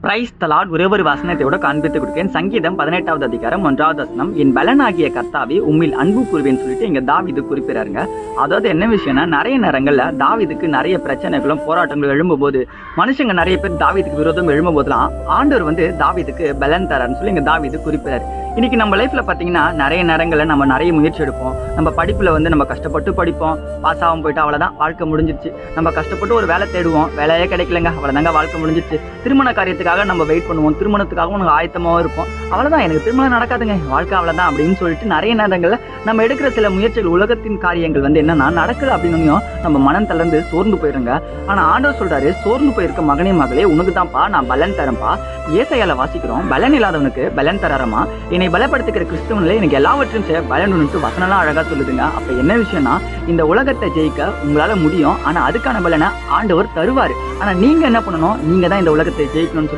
Price தலாட் ஒரே ஒரு வசனத்தையோட காண்பித்து கொடுக்கேன். சங்கீதம் 18வது அதிகாரம் 1வது வசனம், என் பலனாகிய கர்த்தாவே உம்மில் அன்பு கூறுவேன்னு சொல்லிட்டு இங்க தாவீது குறிப்பிடாருங்க. அதாவது என்ன விஷயம்னா, நிறைய நேரங்கள்ல தாவீதுக்கு நிறைய பிரச்சனைகளும் போராட்டங்களும் எழும்பும்போது, மனுஷங்க நிறைய பேர் தாவீதுக்கு விரோதம் எழும்பும்போதெல்லாம் ஆண்டவர் தாவீதுக்கு பலன் தராருன்னு சொல்லி இங்க தாவீது குறிப்பிடாரு. இன்னைக்கு நம்ம லைஃப்ல பாத்தீங்கன்னா நிறைய நேரங்கள்ல நம்ம நிறைய முயற்சி எடுப்போம். நம்ம படிப்புல நம்ம கஷ்டப்பட்டு படிப்போம், பாஸ் ஆகாம போயிட்டு அவ்வளவுதான் வாழ்க்கை முடிஞ்சிருச்சு. நம்ம கஷ்டப்பட்டு ஒரு வேலை தேடுவோம், வேலையே கிடைக்கலங்க, அவ்வளவுதாங்க வாழ்க்கை முடிஞ்சிருச்சு. திருமண காரியத்துக்காக நம்ம வெயிட் பண்ணுவோம், திருமணத்துக்காகவும் நம்ம ஆயத்தமாவும் இருப்போம். அவ்வளவுதான், எனக்கு திருமணம் நடக்காதுங்க, வாழ்க்கை அவ்வளவுதான் அப்படின்னு சொல்லிட்டு நிறைய நேரங்கள்ல நம்ம எடுக்கிற சில முயற்சிகள், உலகத்தின் காரியங்கள் என்னன்னா நடக்கல அப்படின்னு நம்ம மனம் தளர்ந்து சோர்ந்து போயிருங்க. ஆனா ஆண்டவர் சொல்றாரு, சோர்ந்து போயிருக்க மகனே மகளே, உனக்கு தான்ப்பா நான் பலன் தரேன்ப்பா. ஏசாயால வாசிக்கிறோம், பலன் இல்லாதவனுக்கு பலன் தராரமா, என்னை பலப்படுத்துகிற கிறிஸ்துவனிலே எனக்கு எல்லாவற்றையும் செய்ய பலன் உண்டு வசனம்லாம் அழகா சொல்லுதுங்க. அப்ப என்ன விஷயம்னா, இந்த உலகத்தை ஜெயிக்க உங்களால முடியும், ஆனா அதுக்கான பலனை ஆண்டவர் தருவாரு. ஆனா நீங்க என்ன பண்ணணும், நீங்க தான் இந்த உலகத்தை ஜெயிக்கணும்னு சொல்லி